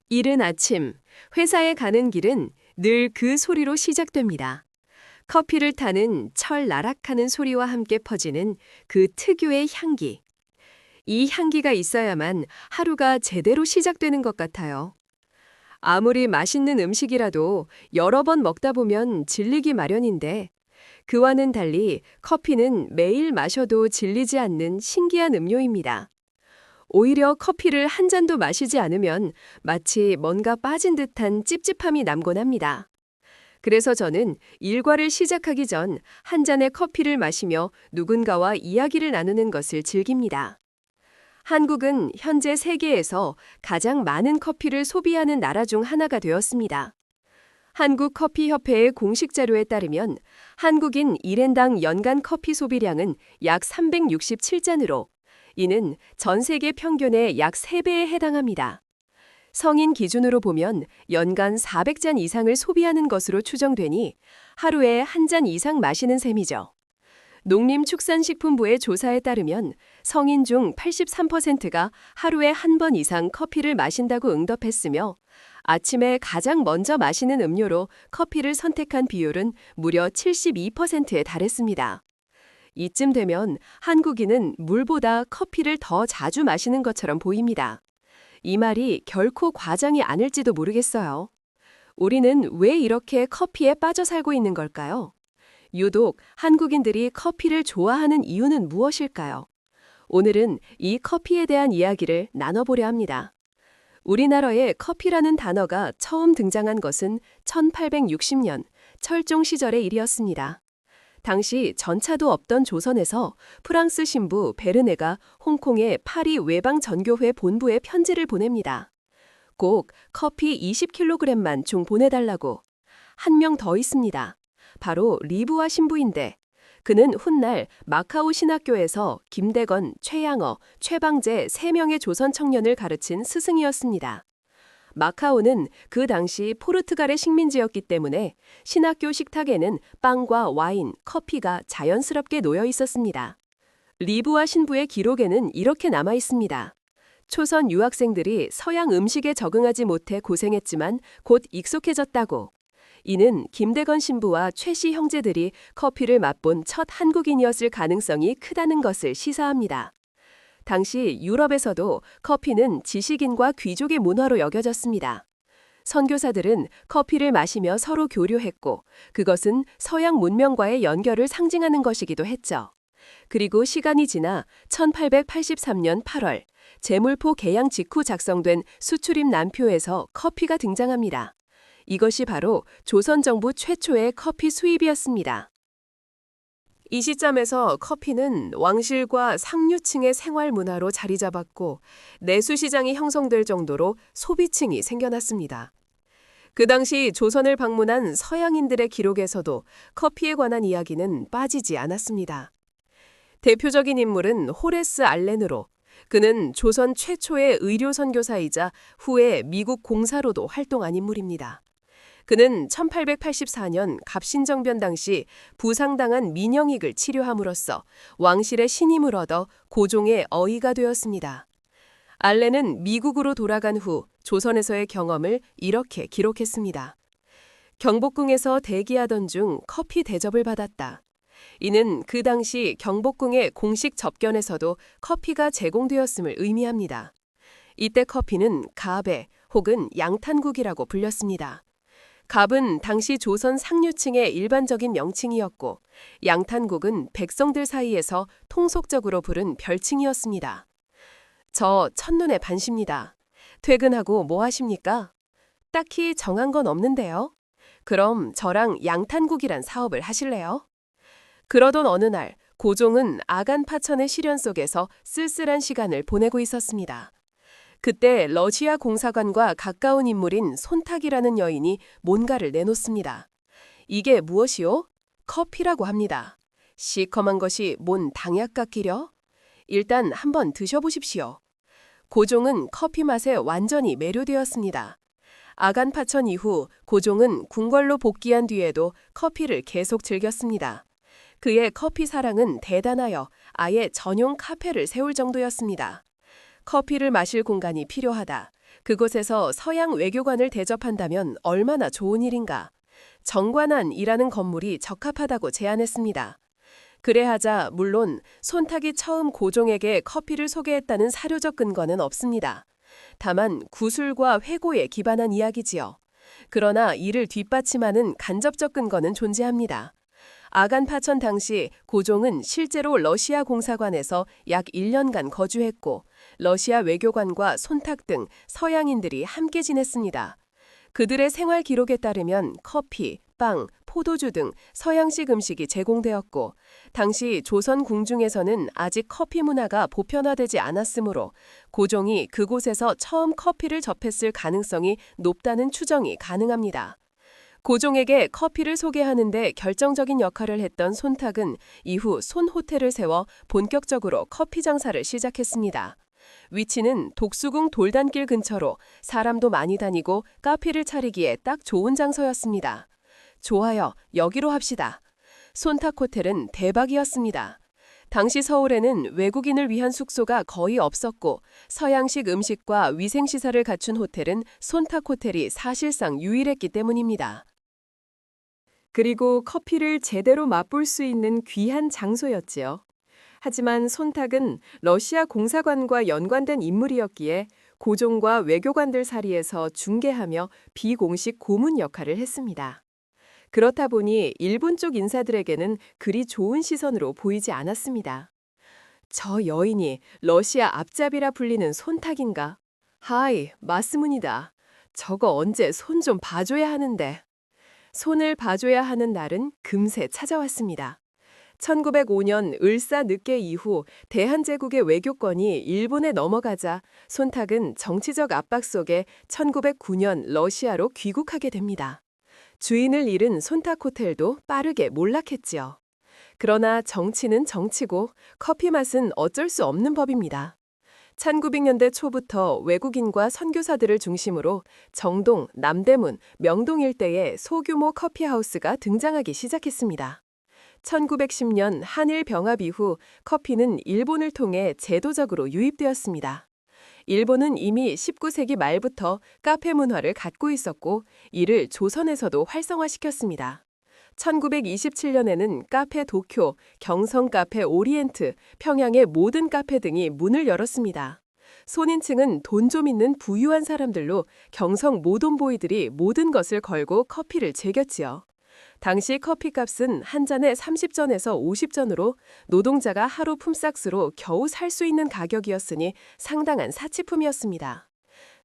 이른 아침, 회사에 가는 길은 늘 그 소리로 시작됩니다. 커피를 타는 철 나락하는 소리와 함께 퍼지는 그 특유의 향기. 이 향기가 있어야만 하루가 제대로 시작되는 것 같아요. 아무리 맛있는 음식이라도 여러 번 먹다 보면 질리기 마련인데, 그와는 달리 커피는 매일 마셔도 질리지 않는 신기한 음료입니다. 오히려 커피를 한 잔도 마시지 않으면 마치 뭔가 빠진 듯한 찝찝함이 남곤 합니다. 그래서 저는 일과를 시작하기 전 한 잔의 커피를 마시며 누군가와 이야기를 나누는 것을 즐깁니다. 한국은 현재 세계에서 가장 많은 커피를 소비하는 나라 중 하나가 되었습니다. 한국커피협회의 공식 자료에 따르면 한국인 1인당 연간 커피 소비량은 약 367잔으로 이는 전 세계 평균의 약 3배에 해당합니다. 성인 기준으로 보면 연간 400잔 이상을 소비하는 것으로 추정되니 하루에 한 잔 이상 마시는 셈이죠. 농림축산식품부의 조사에 따르면 성인 중 83%가 하루에 한 번 이상 커피를 마신다고 응답했으며 아침에 가장 먼저 마시는 음료로 커피를 선택한 비율은 무려 72%에 달했습니다. 이쯤 되면 한국인은 물보다 커피를 더 자주 마시는 것처럼 보입니다. 이 말이 결코 과장이 아닐지도 모르겠어요. 우리는 왜 이렇게 커피에 빠져 살고 있는 걸까요? 유독 한국인들이 커피를 좋아하는 이유는 무엇일까요? 오늘은 이 커피에 대한 이야기를 나눠보려 합니다. 우리나라에 커피라는 단어가 처음 등장한 것은 1860년 철종 시절의 일이었습니다. 당시 전차도 없던 조선에서 프랑스 신부 베르네가 홍콩의 파리 외방전교회 본부에 편지를 보냅니다. 꼭 커피 20kg만 총 보내달라고. 한 명 더 있습니다. 바로 리부아 신부인데 그는 훗날 마카오 신학교에서 김대건, 최양어, 최방재 3명의 조선 청년을 가르친 스승이었습니다. 마카오는 그 당시 포르투갈의 식민지였기 때문에 신학교 식탁에는 빵과 와인, 커피가 자연스럽게 놓여 있었습니다. 리부아 신부의 기록에는 이렇게 남아 있습니다. 초선 유학생들이 서양 음식에 적응하지 못해 고생했지만 곧 익숙해졌다고. 이는 김대건 신부와 최씨 형제들이 커피를 맛본 첫 한국인이었을 가능성이 크다는 것을 시사합니다. 당시 유럽에서도 커피는 지식인과 귀족의 문화로 여겨졌습니다. 선교사들은 커피를 마시며 서로 교류했고 그것은 서양 문명과의 연결을 상징하는 것이기도 했죠. 그리고 시간이 지나 1883년 8월 제물포 개양 직후 작성된 수출입 난표에서 커피가 등장합니다. 이것이 바로 조선 정부 최초의 커피 수입이었습니다. 이 시점에서 커피는 왕실과 상류층의 생활 문화로 자리 잡았고 내수시장이 형성될 정도로 소비층이 생겨났습니다. 그 당시 조선을 방문한 서양인들의 기록에서도 커피에 관한 이야기는 빠지지 않았습니다. 대표적인 인물은 호레스 알렌으로 그는 조선 최초의 의료 선교사이자 후에 미국 공사로도 활동한 인물입니다. 그는 1884년 갑신정변 당시 부상당한 민영익을 치료함으로써 왕실의 신임을 얻어 고종의 어이가 되었습니다. 알렌은 미국으로 돌아간 후 조선에서의 경험을 이렇게 기록했습니다. 경복궁에서 대기하던 중 커피 대접을 받았다. 이는 그 당시 경복궁의 공식 접견에서도 커피가 제공되었음을 의미합니다. 이때 커피는 가베 혹은 양탄국이라고 불렸습니다. 갑은 당시 조선 상류층의 일반적인 명칭이었고 양탄국은 백성들 사이에서 통속적으로 부른 별칭이었습니다. 저 첫눈에 반십니다. 퇴근하고 뭐 하십니까? 딱히 정한 건 없는데요. 그럼 저랑 양탄국이란 사업을 하실래요? 그러던 어느 날 고종은 아간 파천의 시련 속에서 쓸쓸한 시간을 보내고 있었습니다. 그때 러시아 공사관과 가까운 인물인 손탁이라는 여인이 뭔가를 내놓습니다. 이게 무엇이요? 커피라고 합니다. 시커먼 것이 뭔 당약 같기려? 일단 한번 드셔보십시오. 고종은 커피 맛에 완전히 매료되었습니다. 아간 파천 이후 고종은 궁궐로 복귀한 뒤에도 커피를 계속 즐겼습니다. 그의 커피 사랑은 대단하여 아예 전용 카페를 세울 정도였습니다. 커피를 마실 공간이 필요하다. 그곳에서 서양 외교관을 대접한다면 얼마나 좋은 일인가. 정관안이라는 건물이 적합하다고 제안했습니다. 그래하자 물론 손탁이 처음 고종에게 커피를 소개했다는 사료적 근거는 없습니다. 다만 구술과 회고에 기반한 이야기지요. 그러나 이를 뒷받침하는 간접적 근거는 존재합니다. 아간 파천 당시 고종은 실제로 러시아 공사관에서 약 1년간 거주했고 러시아 외교관과 손탁 등 서양인들이 함께 지냈습니다. 그들의 생활 기록에 따르면 커피, 빵, 포도주 등 서양식 음식이 제공되었고 당시 조선 궁중에서는 아직 커피 문화가 보편화되지 않았으므로 고종이 그곳에서 처음 커피를 접했을 가능성이 높다는 추정이 가능합니다. 고종에게 커피를 소개하는 데 결정적인 역할을 했던 손탁은 이후 손호텔을 세워 본격적으로 커피 장사를 시작했습니다. 위치는 독수궁 돌단길 근처로 사람도 많이 다니고 카페를 차리기에 딱 좋은 장소였습니다. 좋아요, 여기로 합시다. 손탁 호텔은 대박이었습니다. 당시 서울에는 외국인을 위한 숙소가 거의 없었고 서양식 음식과 위생시설을 갖춘 호텔은 손탁 호텔이 사실상 유일했기 때문입니다. 그리고 커피를 제대로 맛볼 수 있는 귀한 장소였지요. 하지만 손탁은 러시아 공사관과 연관된 인물이었기에 고종과 외교관들 사이에서 중개하며 비공식 고문 역할을 했습니다. 그렇다 보니 일본 쪽 인사들에게는 그리 좋은 시선으로 보이지 않았습니다. 저 여인이 러시아 앞잡이라 불리는 손탁인가? 하이, 맞스문이다. 저거 언제 손 좀 봐줘야 하는데. 손을 봐줘야 하는 날은 금세 찾아왔습니다. 1905년 을사 늑계 이후 대한제국의 외교권이 일본에 넘어가자 손탁은 정치적 압박 속에 1909년 러시아로 귀국하게 됩니다. 주인을 잃은 손탁 호텔도 빠르게 몰락했지요. 그러나 정치는 정치고 커피 맛은 어쩔 수 없는 법입니다. 1900년대 초부터 외국인과 선교사들을 중심으로 정동, 남대문, 명동 일대에 소규모 커피하우스가 등장하기 시작했습니다. 1910년 한일 병합 이후 커피는 일본을 통해 제도적으로 유입되었습니다. 일본은 이미 19세기 말부터 카페 문화를 갖고 있었고 이를 조선에서도 활성화시켰습니다. 1927년에는 카페 도쿄, 경성 카페 오리엔트, 평양의 모든 카페 등이 문을 열었습니다. 손인층은 돈 좀 있는 부유한 사람들로 경성 모돈보이들이 모든 것을 걸고 커피를 즐겼지요. 당시 커피값은 한 잔에 30전에서 50전으로 노동자가 하루 품삯으로 겨우 살 수 있는 가격이었으니 상당한 사치품이었습니다.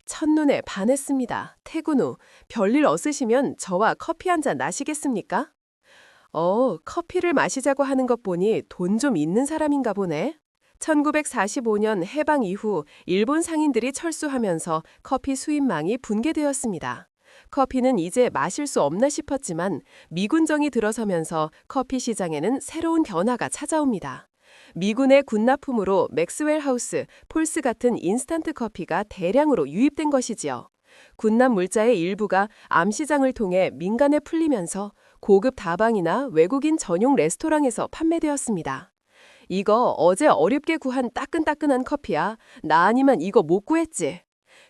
첫눈에 반했습니다. 퇴근 후 별일 없으시면 저와 커피 한 잔 나시겠습니까? 커피를 마시자고 하는 것 보니 돈 좀 있는 사람인가 보네. 1945년 해방 이후 일본 상인들이 철수하면서 커피 수입망이 붕괴되었습니다. 커피는 이제 마실 수 없나 싶었지만 미군정이 들어서면서 커피 시장에는 새로운 변화가 찾아옵니다. 미군의 군납품으로 맥스웰 하우스, 폴스 같은 인스턴트 커피가 대량으로 유입된 것이지요. 군납 물자의 일부가 암시장을 통해 민간에 풀리면서 고급 다방이나 외국인 전용 레스토랑에서 판매되었습니다. 이거 어제 어렵게 구한 따끈따끈한 커피야. 나 아니면 이거 못 구했지.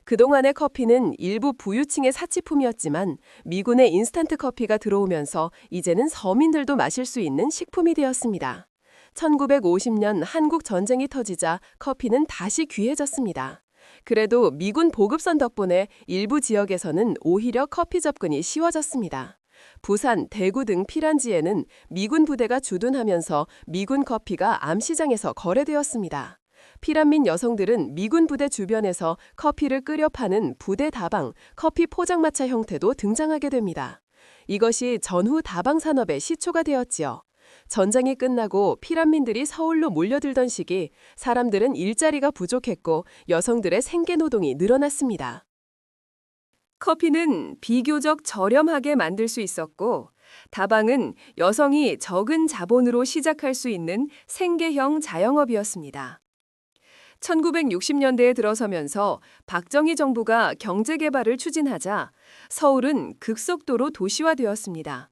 그동안의 커피는 일부 부유층의 사치품이었지만 미군의 인스턴트 커피가 들어오면서 이제는 서민들도 마실 수 있는 식품이 되었습니다. 1950년 한국 전쟁이 터지자 커피는 다시 귀해졌습니다. 그래도 미군 보급선 덕분에 일부 지역에서는 오히려 커피 접근이 쉬워졌습니다. 부산, 대구 등 피란지에는 미군 부대가 주둔하면서 미군 커피가 암시장에서 거래되었습니다. 피란민 여성들은 미군 부대 주변에서 커피를 끓여 파는 부대 다방, 커피 포장마차 형태도 등장하게 됩니다. 이것이 전후 다방 산업의 시초가 되었지요. 전쟁이 끝나고 피란민들이 서울로 몰려들던 시기 사람들은 일자리가 부족했고 여성들의 생계 노동이 늘어났습니다. 커피는 비교적 저렴하게 만들 수 있었고 다방은 여성이 적은 자본으로 시작할 수 있는 생계형 자영업이었습니다. 1960년대에 들어서면서 박정희 정부가 경제개발을 추진하자 서울은 급속도로 도시화되었습니다.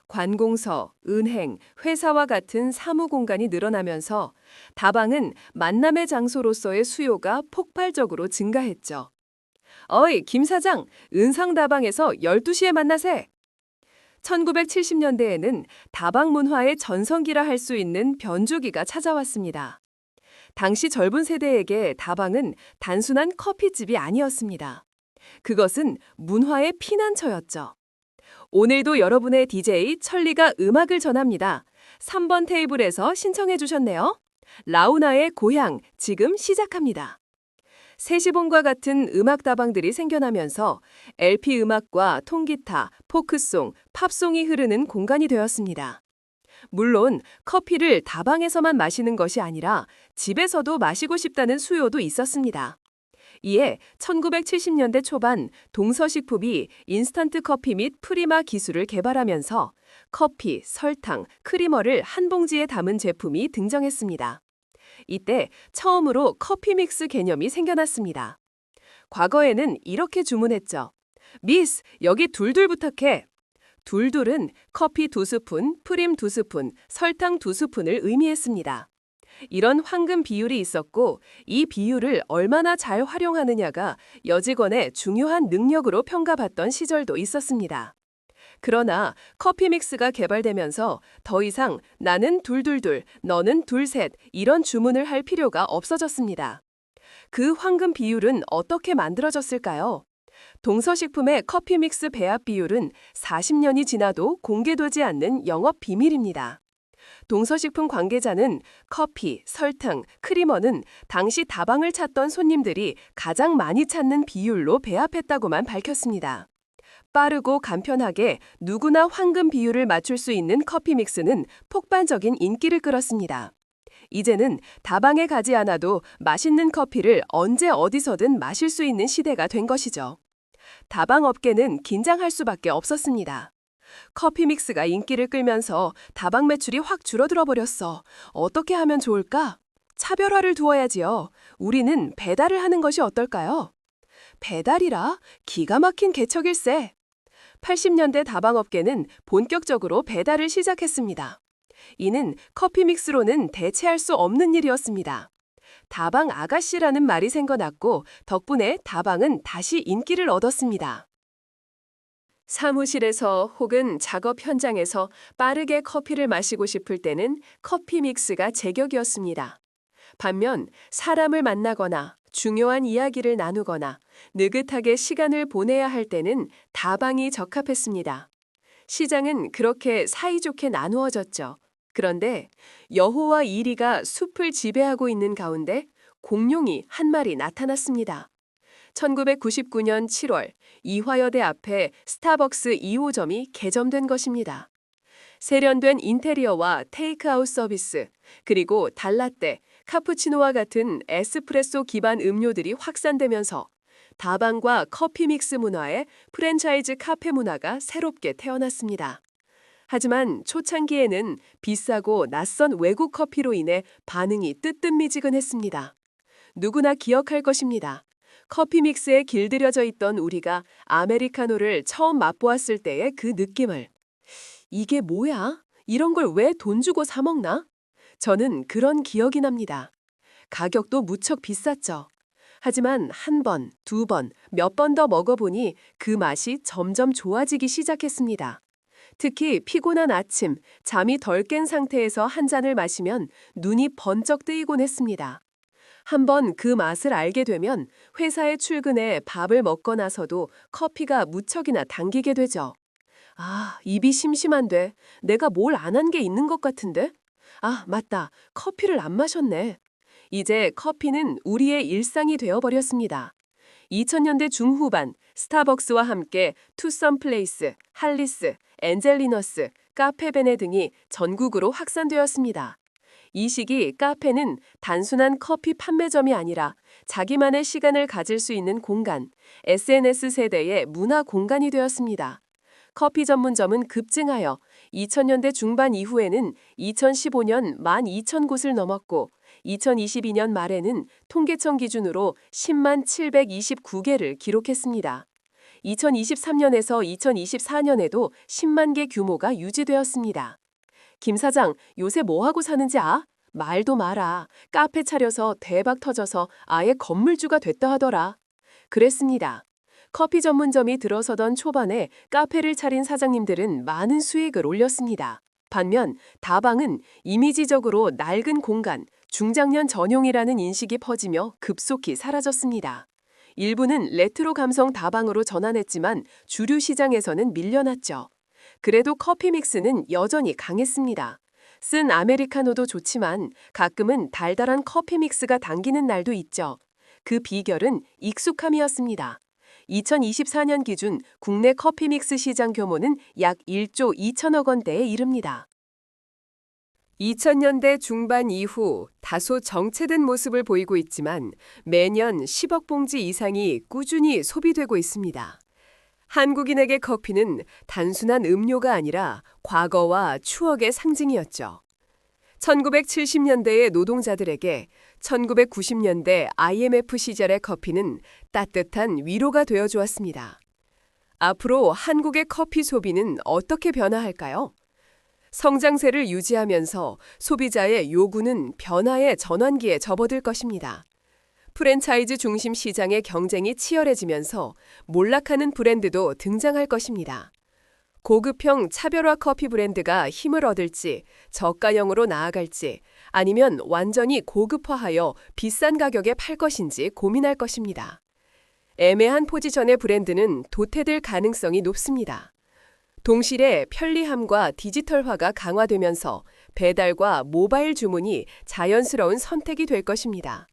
관공서, 은행, 회사와 같은 사무공간이 늘어나면서 다방은 만남의 장소로서의 수요가 폭발적으로 증가했죠. 어이, 김 사장, 은상다방에서 12시에 만나세. 1970년대에는 다방 문화의 전성기라 할 수 있는 변주기가 찾아왔습니다. 당시 젊은 세대에게 다방은 단순한 커피집이 아니었습니다. 그것은 문화의 피난처였죠. 오늘도 여러분의 DJ 천리가 음악을 전합니다. 3번 테이블에서 신청해 주셨네요. 라우나의 고향 지금 시작합니다. 세시봉과 같은 음악 다방들이 생겨나면서 LP 음악과 통기타, 포크송, 팝송이 흐르는 공간이 되었습니다. 물론 커피를 다방에서만 마시는 것이 아니라 집에서도 마시고 싶다는 수요도 있었습니다. 이에 1970년대 초반 동서식품이 인스턴트 커피 및 프리마 기술을 개발하면서 커피, 설탕, 크리머를 한 봉지에 담은 제품이 등장했습니다. 이때 처음으로 커피 믹스 개념이 생겨났습니다. 과거에는 이렇게 주문했죠. 미스, 여기 둘둘 부탁해. 둘둘은 커피 2스푼, 프림 2스푼, 설탕 2스푼을 의미했습니다. 이런 황금 비율이 있었고 이 비율을 얼마나 잘 활용하느냐가 여직원의 중요한 능력으로 평가받던 시절도 있었습니다. 그러나 커피 믹스가 개발되면서 더 이상 나는 둘둘둘, 너는 둘셋 이런 주문을 할 필요가 없어졌습니다. 그 황금 비율은 어떻게 만들어졌을까요? 동서식품의 커피 믹스 배합 비율은 40년이 지나도 공개되지 않는 영업 비밀입니다. 동서식품 관계자는 커피, 설탕, 크리머는 당시 다방을 찾던 손님들이 가장 많이 찾는 비율로 배합했다고만 밝혔습니다. 빠르고 간편하게 누구나 황금 비율을 맞출 수 있는 커피 믹스는 폭발적인 인기를 끌었습니다. 이제는 다방에 가지 않아도 맛있는 커피를 언제 어디서든 마실 수 있는 시대가 된 것이죠. 다방 업계는 긴장할 수밖에 없었습니다. 커피 믹스가 인기를 끌면서 다방 매출이 확 줄어들어 버렸어. 어떻게 하면 좋을까? 차별화를 두어야지요. 우리는 배달을 하는 것이 어떨까요? 배달이라? 기가 막힌 개척일세. 80년대 다방업계는 본격적으로 배달을 시작했습니다. 이는 커피 믹스로는 대체할 수 없는 일이었습니다. 다방 아가씨라는 말이 생겨났고 덕분에 다방은 다시 인기를 얻었습니다. 사무실에서 혹은 작업 현장에서 빠르게 커피를 마시고 싶을 때는 커피 믹스가 제격이었습니다. 반면 사람을 만나거나 중요한 이야기를 나누거나 느긋하게 시간을 보내야 할 때는 다방이 적합했습니다. 시장은 그렇게 사이좋게 나누어졌죠. 그런데 여호와 이리가 숲을 지배하고 있는 가운데 공룡이 한 마리 나타났습니다. 1999년 7월 이화여대 앞에 스타벅스 2호점이 개점된 것입니다. 세련된 인테리어와 테이크아웃 서비스, 그리고 달라떼, 카푸치노와 같은 에스프레소 기반 음료들이 확산되면서 다방과 커피 믹스 문화의 프랜차이즈 카페 문화가 새롭게 태어났습니다. 하지만 초창기에는 비싸고 낯선 외국 커피로 인해 반응이 뜨뜻미지근했습니다. 누구나 기억할 것입니다. 커피 믹스에 길들여져 있던 우리가 아메리카노를 처음 맛보았을 때의 그 느낌을. 이게 뭐야? 이런 걸 왜 돈 주고 사 먹나? 저는 그런 기억이 납니다. 가격도 무척 비쌌죠. 하지만 한 번, 두 번, 몇 번 더 먹어보니 그 맛이 점점 좋아지기 시작했습니다. 특히 피곤한 아침, 잠이 덜 깬 상태에서 한 잔을 마시면 눈이 번쩍 뜨이곤 했습니다. 한번 그 맛을 알게 되면 회사에 출근해 밥을 먹고 나서도 커피가 무척이나 당기게 되죠. 아, 입이 심심한데 내가 뭘 안 한 게 있는 것 같은데? 아, 맞다. 커피를 안 마셨네. 이제 커피는 우리의 일상이 되어버렸습니다. 2000년대 중후반 스타벅스와 함께 투썸플레이스, 할리스, 엔젤리너스, 카페베네 등이 전국으로 확산되었습니다. 이 시기 카페는 단순한 커피 판매점이 아니라 자기만의 시간을 가질 수 있는 공간, SNS 세대의 문화 공간이 되었습니다. 커피 전문점은 급증하여 2000년대 중반 이후에는 2015년 12,000곳을 넘었고 2022년 말에는 통계청 기준으로 10만 729개를 기록했습니다. 2023년에서 2024년에도 10만 개 규모가 유지되었습니다. 김 사장, 요새 뭐 하고 사는지 아? 말도 마라. 카페 차려서 대박 터져서 아예 건물주가 됐다 하더라. 그랬습니다. 커피 전문점이 들어서던 초반에 카페를 차린 사장님들은 많은 수익을 올렸습니다. 반면 다방은 이미지적으로 낡은 공간, 중장년 전용이라는 인식이 퍼지며 급속히 사라졌습니다. 일부는 레트로 감성 다방으로 전환했지만 주류 시장에서는 밀려났죠. 그래도 커피 믹스는 여전히 강했습니다. 쓴 아메리카노도 좋지만 가끔은 달달한 커피 믹스가 당기는 날도 있죠. 그 비결은 익숙함이었습니다. 2024년 기준 국내 커피 믹스 시장 규모는 약 1조 2천억 원대에 이릅니다. 2000년대 중반 이후 다소 정체된 모습을 보이고 있지만 매년 10억 봉지 이상이 꾸준히 소비되고 있습니다. 한국인에게 커피는 단순한 음료가 아니라 과거와 추억의 상징이었죠. 1970년대의 노동자들에게 1990년대 IMF 시절의 커피는 따뜻한 위로가 되어 주었습니다. 앞으로 한국의 커피 소비는 어떻게 변화할까요? 성장세를 유지하면서 소비자의 요구는 변화의 전환기에 접어들 것입니다. 프랜차이즈 중심 시장의 경쟁이 치열해지면서 몰락하는 브랜드도 등장할 것입니다. 고급형 차별화 커피 브랜드가 힘을 얻을지, 저가형으로 나아갈지, 아니면 완전히 고급화하여 비싼 가격에 팔 것인지 고민할 것입니다. 애매한 포지션의 브랜드는 도태될 가능성이 높습니다. 동시에 편리함과 디지털화가 강화되면서 배달과 모바일 주문이 자연스러운 선택이 될 것입니다.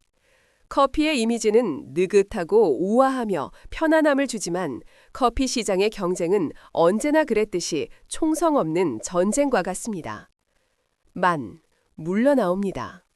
커피의 이미지는 느긋하고 우아하며 편안함을 주지만 커피 시장의 경쟁은 언제나 그랬듯이 총성 없는 전쟁과 같습니다. 물러나옵니다.